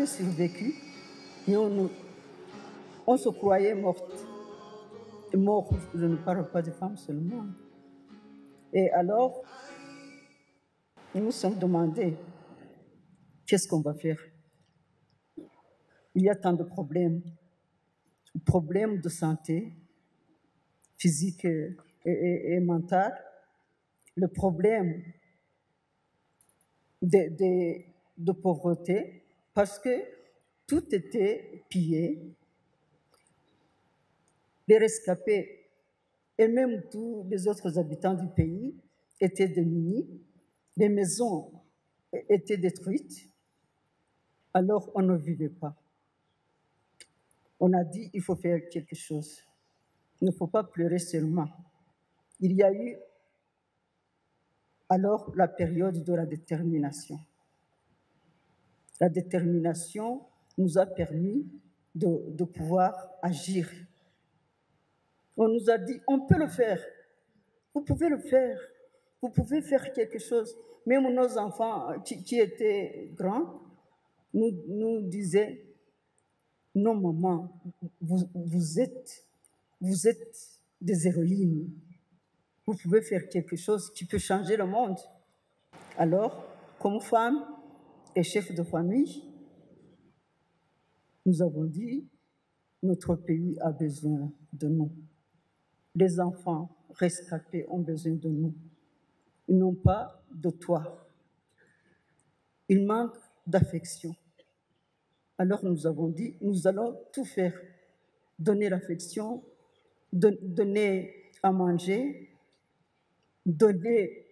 avait survécu et on se croyait morte. Mort, je ne parle pas de femmes seulement. Et alors, nous nous sommes demandé, qu'est-ce qu'on va faire? Il y a tant de problèmes de santé, physique et mentale, le problème de pauvreté, parce que tout était pillé. Les rescapés et même tous les autres habitants du pays étaient démunis, les maisons étaient détruites, alors on ne vivait pas. On a dit il faut faire quelque chose. Il ne faut pas pleurer seulement. Il y a eu alors la période de la détermination. La détermination nous a permis de pouvoir agir. On nous a dit, on peut le faire, vous pouvez le faire, vous pouvez faire quelque chose. Même nos enfants qui étaient grands nous disaient, non maman, vous êtes des héroïnes, vous pouvez faire quelque chose qui peut changer le monde. Alors, comme femme et chef de famille, nous avons dit, notre pays a besoin de nous. Les enfants rescapés ont besoin de nous. Ils n'ont pas de toit. Ils manquent d'affection. Alors nous avons dit, nous allons tout faire. Donner l'affection, donner à manger, donner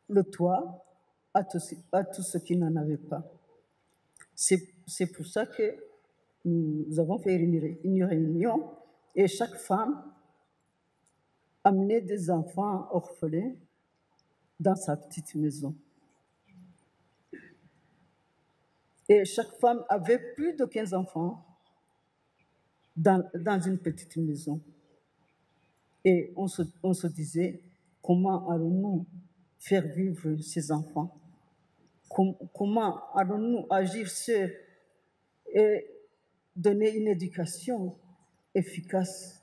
le toit à tous ceux qui n'en avaient pas. C'est pour ça que nous avons fait une réunion et chaque femme amenait des enfants orphelins dans sa petite maison. Et chaque femme avait plus de 15 enfants dans une petite maison. Et on se disait, comment allons-nous faire vivre ces enfants? Comment allons-nous agir seuls et donner une éducation efficace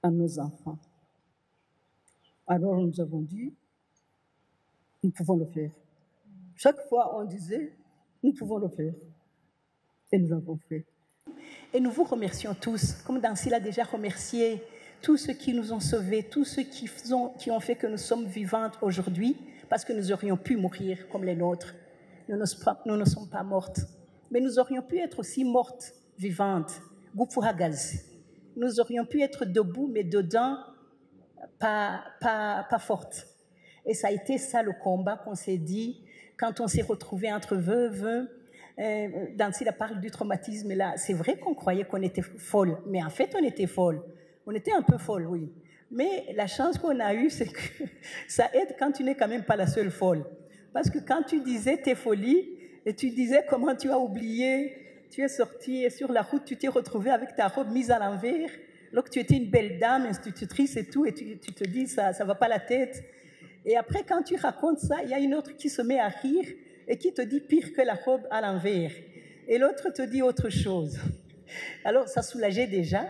à nos enfants? Alors nous avons dit, nous pouvons le faire. Chaque fois, on disait, nous pouvons le faire. Et nous l'avons fait. Et nous vous remercions tous, comme Dancy l'a déjà remercié, tous ceux qui nous ont sauvés, tous ceux qui ont fait que nous sommes vivantes aujourd'hui, parce que nous aurions pu mourir comme les nôtres. Nous ne sommes pas mortes, mais nous aurions pu être aussi mortes, vivantes, Gupfuhagazi. Nous aurions pu être debout, mais dedans, pas fortes. Et ça a été ça le combat qu'on s'est dit quand on s'est retrouvés entre veuves. Dancy parle du traumatisme là. C'est vrai qu'on croyait qu'on était folle, mais en fait on était folle. On était un peu folle, oui. Mais la chance qu'on a eue, c'est que ça aide quand tu n'es quand même pas la seule folle. Parce que quand tu disais tes folies et tu disais comment tu as oublié, tu es sortie et sur la route tu t'es retrouvée avec ta robe mise à l'envers, alors que tu étais une belle dame, institutrice et tout, et tu te dis ça va pas la tête. Et après quand tu racontes ça, il y a une autre qui se met à rire et qui te dit pire que la robe à l'envers. Et l'autre te dit autre chose. Alors, ça soulageait déjà.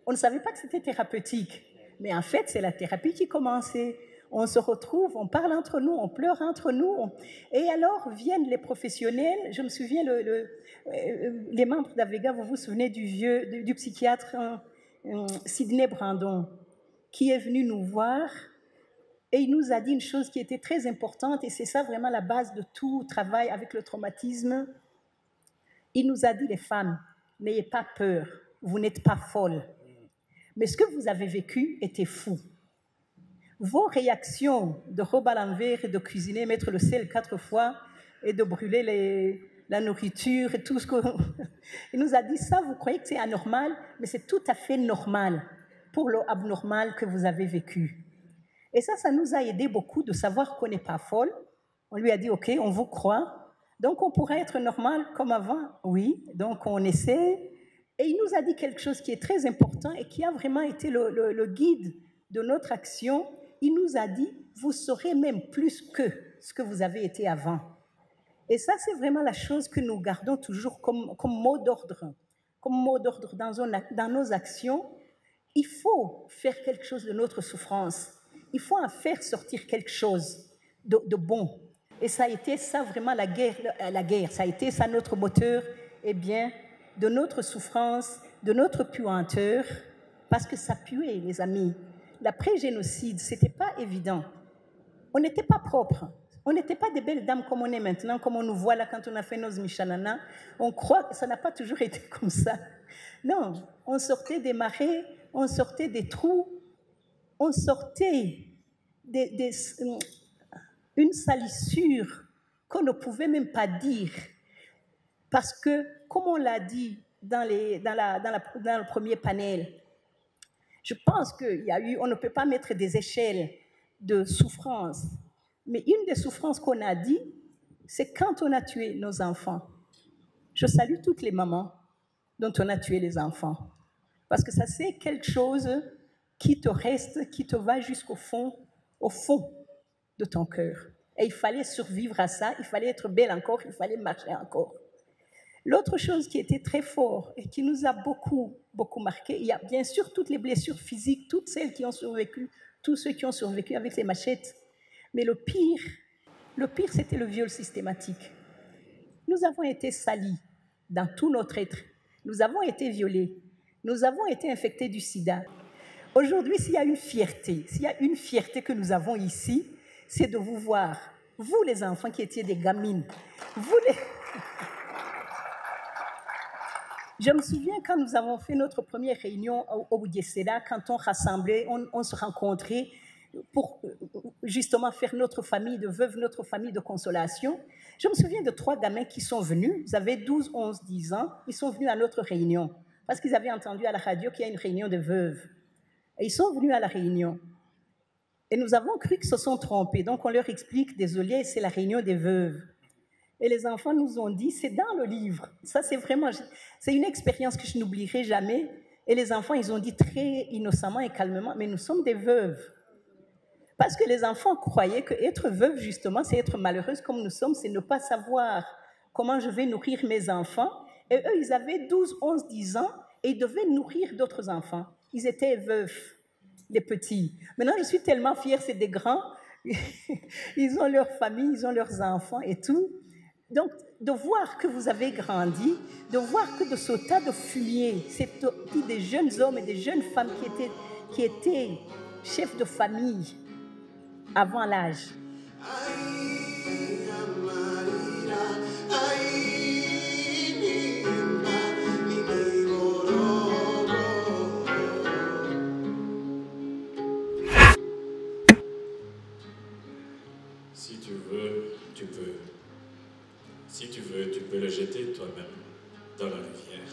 On ne savait pas que c'était thérapeutique. Mais en fait, c'est la thérapie qui commençait. On se retrouve, on parle entre nous, on pleure entre nous. Et alors viennent les professionnels. Je me souviens, les membres d'Avega, vous vous souvenez du psychiatre Sidney Brandon, qui est venu nous voir. Et il nous a dit une chose qui était très importante, et c'est ça vraiment la base de tout travail avec le traumatisme. Il nous a dit, les femmes, n'ayez pas peur, vous n'êtes pas folles. Mais ce que vous avez vécu était fou. Vos réactions de robe à l'envers et de cuisiner, mettre le sel 4 fois et de brûler la nourriture et tout ce que... Il nous a dit ça, vous croyez que c'est anormal, mais c'est tout à fait normal pour le abnormal que vous avez vécu. Et ça nous a aidé beaucoup de savoir qu'on n'est pas folle. On lui a dit, OK, on vous croit. Donc, on pourrait être normal comme avant. Oui, donc on essaie. Et il nous a dit quelque chose qui est très important et qui a vraiment été le guide de notre action. Il nous a dit, vous serez même plus que ce que vous avez été avant. Et ça, c'est vraiment la chose que nous gardons toujours comme mot d'ordre. Comme mot d'ordre dans nos actions. Il faut faire quelque chose de notre souffrance. Il faut en faire sortir quelque chose de bon. Et ça a été ça vraiment la guerre, ça a été ça notre moteur, eh bien, de notre souffrance, de notre puanteur, parce que ça puait, les amis. L'après-génocide, c'était pas évident. On n'était pas propre. On n'était pas des belles dames comme on est maintenant, comme on nous voit là quand on a fait nos Michalana. On croit que ça n'a pas toujours été comme ça. Non, on sortait des marais, on sortait des trous, on sortait une salissure qu'on ne pouvait même pas dire. Parce que, comme on l'a dit dans le premier panel, je pense on ne peut pas mettre des échelles de souffrance. Mais une des souffrances qu'on a dit, c'est quand on a tué nos enfants. Je salue toutes les mamans dont on a tué les enfants. Parce que ça, c'est quelque chose qui te reste, qui te va jusqu'au fond, au fond de ton cœur. Et il fallait survivre à ça, il fallait être belle encore, il fallait marcher encore. L'autre chose qui était très fort et qui nous a beaucoup, beaucoup marqué, il y a bien sûr toutes les blessures physiques, toutes celles qui ont survécu, tous ceux qui ont survécu avec les machettes. Mais le pire, c'était le viol systématique. Nous avons été salis dans tout notre être. Nous avons été violés. Nous avons été infectés du sida. Aujourd'hui, s'il y a une fierté que nous avons ici, c'est de vous voir, vous les enfants qui étiez des gamines, Je me souviens quand nous avons fait notre première réunion au Boudiesseda, quand on rassemblait, on se rencontrait pour justement faire notre famille de veuves, notre famille de consolation. Je me souviens de 3 gamins qui sont venus, ils avaient 12, 11, 10 ans, ils sont venus à notre réunion, parce qu'ils avaient entendu à la radio qu'il y a une réunion de veuves. Et ils sont venus à la réunion. Et nous avons cru qu'ils se sont trompés, donc on leur explique, désolé, c'est la réunion des veuves. Et les enfants nous ont dit, c'est dans le livre. Ça, c'est une expérience que je n'oublierai jamais. Et les enfants, ils ont dit très innocemment et calmement, mais nous sommes des veuves. Parce que les enfants croyaient qu'être veuve, justement, c'est être malheureuse comme nous sommes, c'est ne pas savoir comment je vais nourrir mes enfants. Et eux, ils avaient 12, 11, 10 ans et ils devaient nourrir d'autres enfants. Ils étaient veufs, les petits. Maintenant, je suis tellement fière, c'est des grands. Ils ont leur famille, ils ont leurs enfants et tout. Donc, de voir que vous avez grandi, de voir que de ce tas de fumier, c'est des jeunes hommes et des jeunes femmes qui étaient chefs de famille avant l'âge. Si tu veux, tu peux. Si tu veux, tu peux le jeter toi-même dans la rivière.